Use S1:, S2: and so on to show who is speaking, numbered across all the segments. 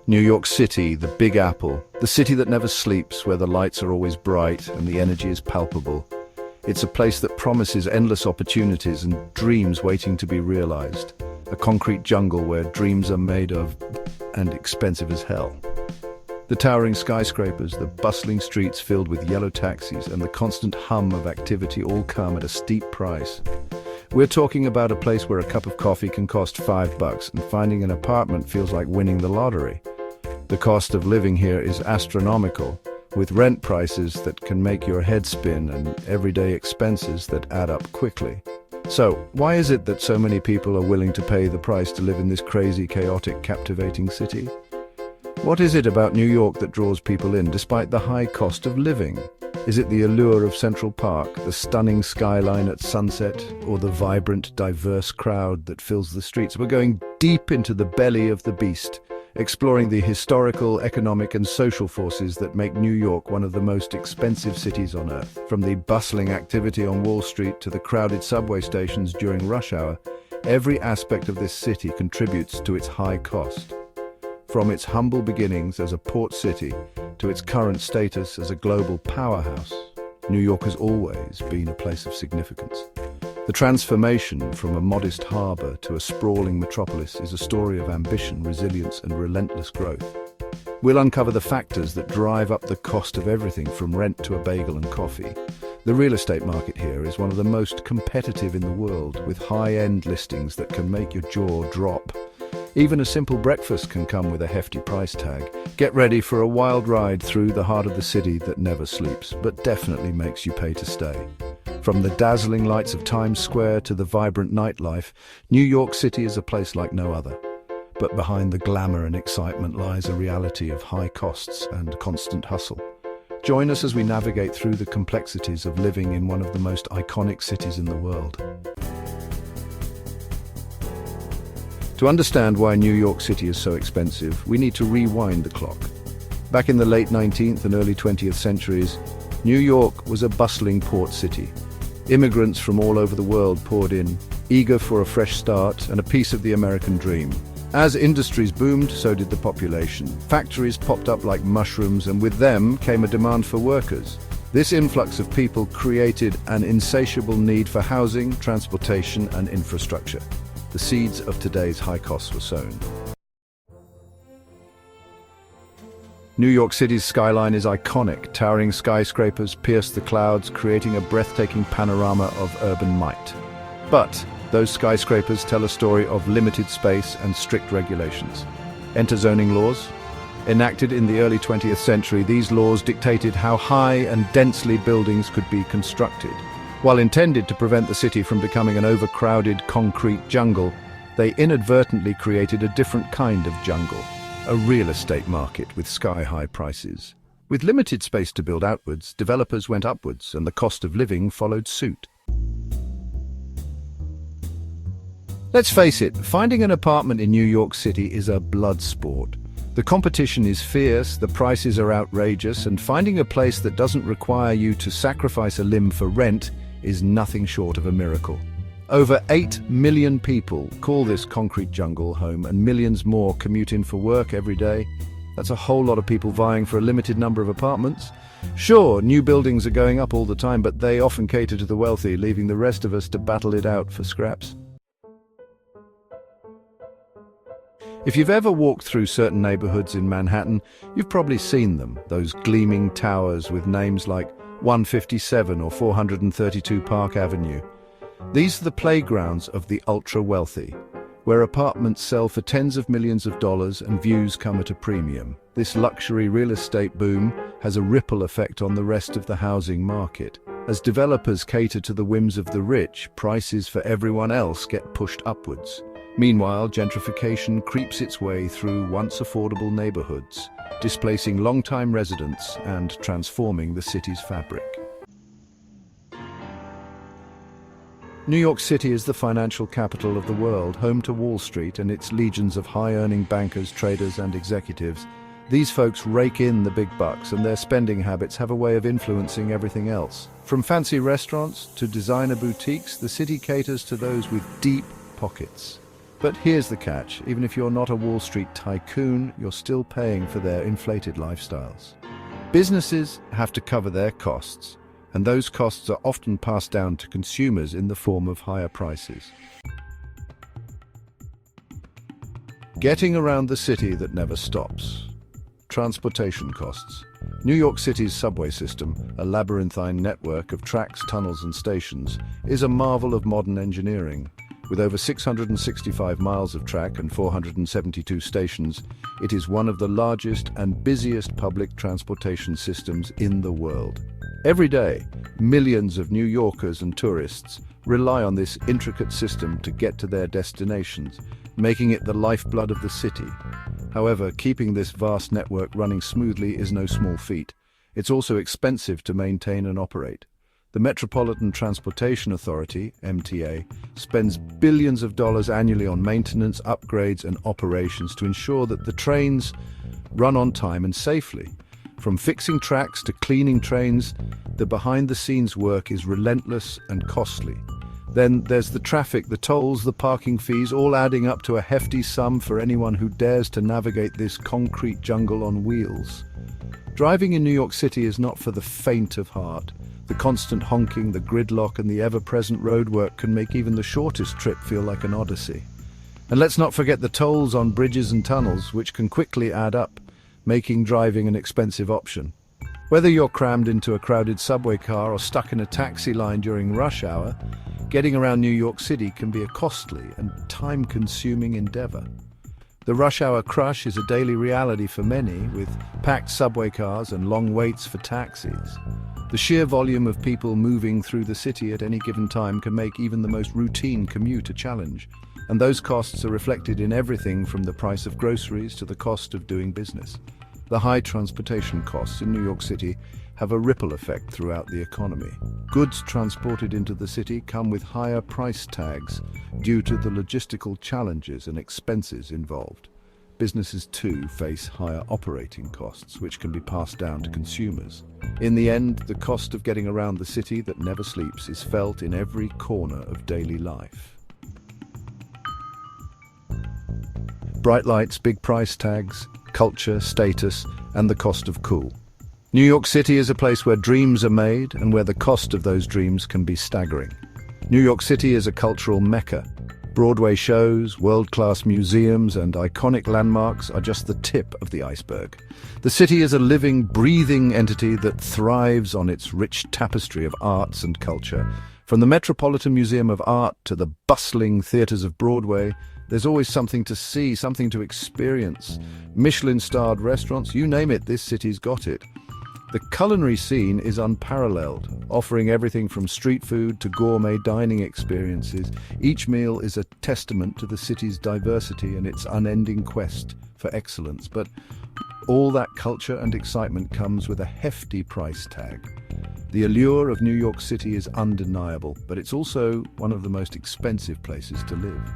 S1: New York City, the Big Apple, the city that never sleeps, where the lights are always bright and the energy is palpable. It's a place that promises endless opportunities and dreams waiting to be realized. A concrete jungle where dreams are made of and expensive as hell. The towering skyscrapers, the bustling streets filled with yellow taxis, and the constant hum of activity all come at a steep price. We're talking about a place where a cup of coffee can cost $5 and finding an apartment feels like winning the lottery. The cost of living here is astronomical, with rent prices that can make your head spin and everyday expenses that add up quickly. So, why is it that so many people are willing to pay the price to live in this crazy, chaotic, captivating city? What is it about New York that draws people in despite the high cost of living? Is it the allure of Central Park, the stunning skyline at sunset, or the vibrant, diverse crowd that fills the streets? We're going deep into the belly of the beast, exploring the historical, economic, and social forces that make New York one of the most expensive cities on earth. From the bustling activity on Wall Street to the crowded subway stations during rush hour, every aspect of this city contributes to its high cost. From its humble beginnings as a port city to its current status as a global powerhouse, New York has always been a place of significance. The transformation from a modest harbor to a sprawling metropolis is a story of ambition, resilience, and relentless growth. We'll uncover the factors that drive up the cost of everything from rent to a bagel and coffee. The real estate market here is one of the most competitive in the world, with high-end listings that can make your jaw drop. Even a simple breakfast can come with a hefty price tag. Get ready for a wild ride through the heart of the city that never sleeps, but definitely makes you pay to stay. From the dazzling lights of Times Square to the vibrant nightlife, New York City is a place like no other. But behind the glamour and excitement lies a reality of high costs and constant hustle. Join us as we navigate through the complexities of living in one of the most iconic cities in the world. To understand why New York City is so expensive, we need to rewind the clock. Back in the late 19th and early 20th centuries, New York was a bustling port city. Immigrants from all over the world poured in, eager for a fresh start and a piece of the American dream. As industries boomed, so did the population. Factories popped up like mushrooms, and with them came a demand for workers. This influx of people created an insatiable need for housing, transportation, and infrastructure. The seeds of today's high costs were sown. New York City's skyline is iconic. Towering skyscrapers pierce the clouds, creating a breathtaking panorama of urban might. But those skyscrapers tell a story of limited space and strict regulations. Enter zoning laws. Enacted in the early 20th century, these laws dictated how high and densely buildings could be constructed. While intended to prevent the city from becoming an overcrowded concrete jungle, they inadvertently created a different kind of jungle, a real estate market with sky-high prices. With limited space to build outwards, developers went upwards, and the cost of living followed suit. Let's face it, finding an apartment in New York City is a blood sport. The competition is fierce, the prices are outrageous, and finding a place that doesn't require you to sacrifice a limb for rent is nothing short of a miracle. Over 8 million people call this concrete jungle home, and millions more commute in for work every day. That's a whole lot of people vying for a limited number of apartments. Sure, new buildings are going up all the time, but they often cater to the wealthy, leaving the rest of us to battle it out for scraps. If you've ever walked through certain neighborhoods in Manhattan, you've probably seen them, those gleaming towers with names like 157 or 432 Park Avenue. These are the playgrounds of the ultra-wealthy, where apartments sell for tens of millions of dollars and views come at a premium. This luxury real estate boom has a ripple effect on the rest of the housing market. As developers cater to the whims of the rich, prices for everyone else get pushed upwards. Meanwhile, gentrification creeps its way through once affordable neighborhoods, displacing long-time residents and transforming the city's fabric. New York City is the financial capital of the world, home to Wall Street and its legions of high-earning bankers, traders, and executives. These folks rake in the big bucks, and their spending habits have a way of influencing everything else. From fancy restaurants to designer boutiques, the city caters to those with deep pockets. But here's the catch: even if you're not a Wall Street tycoon, you're still paying for their inflated lifestyles. Businesses have to cover their costs, and those costs are often passed down to consumers in the form of higher prices. Getting around the city that never stops. Transportation costs. New York City's subway system, a labyrinthine network of tracks, tunnels, and stations, is a marvel of modern engineering. With over 665 miles of track and 472 stations, it is one of the largest and busiest public transportation systems in the world. Every day, millions of New Yorkers and tourists rely on this intricate system to get to their destinations, making it the lifeblood of the city. However, keeping this vast network running smoothly is no small feat. It's also expensive to maintain and operate. The Metropolitan Transportation Authority, MTA, spends billions of dollars annually on maintenance, upgrades, and operations to ensure that the trains run on time and safely. From fixing tracks to cleaning trains, the behind-the-scenes work is relentless and costly. Then there's the traffic, the tolls, the parking fees, all adding up to a hefty sum for anyone who dares to navigate this concrete jungle on wheels. Driving in New York City is not for the faint of heart. The constant honking, the gridlock, and the ever-present roadwork can make even the shortest trip feel like an odyssey. And let's not forget the tolls on bridges and tunnels, which can quickly add up, making driving an expensive option. Whether you're crammed into a crowded subway car or stuck in a taxi line during rush hour, getting around New York City can be a costly and time-consuming endeavor. The rush hour crush is a daily reality for many, with packed subway cars and long waits for taxis. The sheer volume of people moving through the city at any given time can make even the most routine commute a challenge, and those costs are reflected in everything from the price of groceries to the cost of doing business. The high transportation costs in New York City have a ripple effect throughout the economy. Goods transported into the city come with higher price tags due to the logistical challenges and expenses involved. Businesses too face higher operating costs, which can be passed down to consumers. In the end, the cost of getting around the city that never sleeps is felt in every corner of daily life. Bright lights, big price tags, culture, status, and the cost of cool. New York City is a place where dreams are made and where the cost of those dreams can be staggering. New York City is a cultural mecca. Broadway shows, world-class museums, and iconic landmarks are just the tip of the iceberg. The city is a living, breathing entity that thrives on its rich tapestry of arts and culture. From the Metropolitan Museum of Art to the bustling theaters of Broadway, there's always something to see, something to experience. Michelin-starred restaurants, you name it, this city's got it. The culinary scene is unparalleled, offering everything from street food to gourmet dining experiences. Each meal is a testament to the city's diversity and its unending quest for excellence. But all that culture and excitement comes with a hefty price tag. The allure of New York City is undeniable, but it's also one of the most expensive places to live.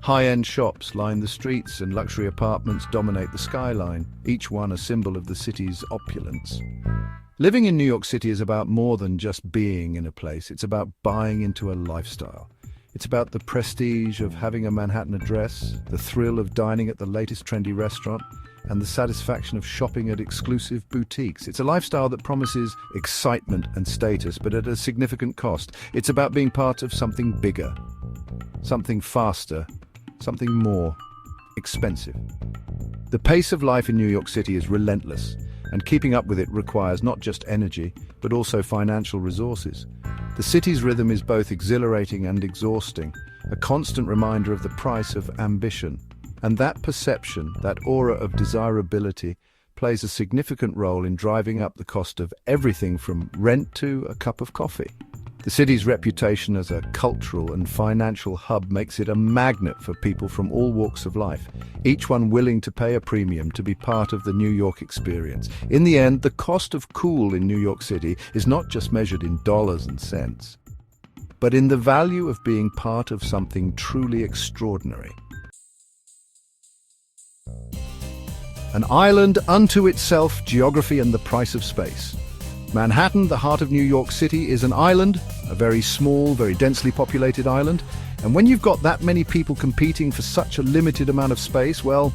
S1: High-end shops line the streets and luxury apartments dominate the skyline, each one a symbol of the city's opulence. Living in New York City is about more than just being in a place. It's about buying into a lifestyle. It's about the prestige of having a Manhattan address, the thrill of dining at the latest trendy restaurant, and the satisfaction of shopping at exclusive boutiques. It's a lifestyle that promises excitement and status, but at a significant cost. It's about being part of something bigger, something faster, something more expensive. The pace of life in New York City is relentless, and keeping up with it requires not just energy, but also financial resources. The city's rhythm is both exhilarating and exhausting, a constant reminder of the price of ambition. And that perception, that aura of desirability, plays a significant role in driving up the cost of everything from rent to a cup of coffee. The city's reputation as a cultural and financial hub makes it a magnet for people from all walks of life, each one willing to pay a premium to be part of the New York experience. In the end, the cost of cool in New York City is not just measured in dollars and cents, but in the value of being part of something truly extraordinary. An island unto itself, geography and the price of space. Manhattan, the heart of New York City, is an island, a very small, very densely populated island. And when you've got that many people competing for such a limited amount of space, well,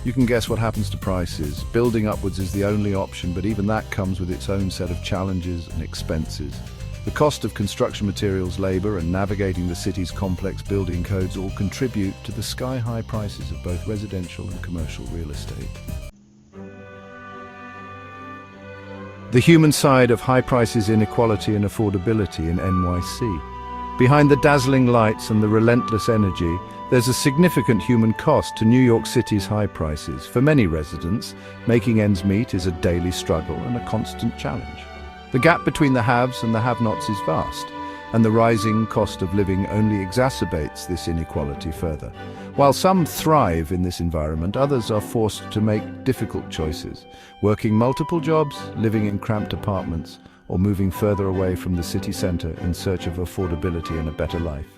S1: you can guess what happens to prices. Building upwards is the only option, but even that comes with its own set of challenges and expenses. The cost of construction materials, labor, and navigating the city's complex building codes all contribute to the sky-high prices of both residential and commercial real estate. The human side of high prices, inequality and affordability in NYC. Behind the dazzling lights and the relentless energy, there's a significant human cost to New York City's high prices. For many residents, making ends meet is a daily struggle and a constant challenge. The gap between the haves and the have-nots is vast, and the rising cost of living only exacerbates this inequality further. While some thrive in this environment, others are forced to make difficult choices, working multiple jobs, living in cramped apartments, or moving further away from the city center in search of affordability and a better life.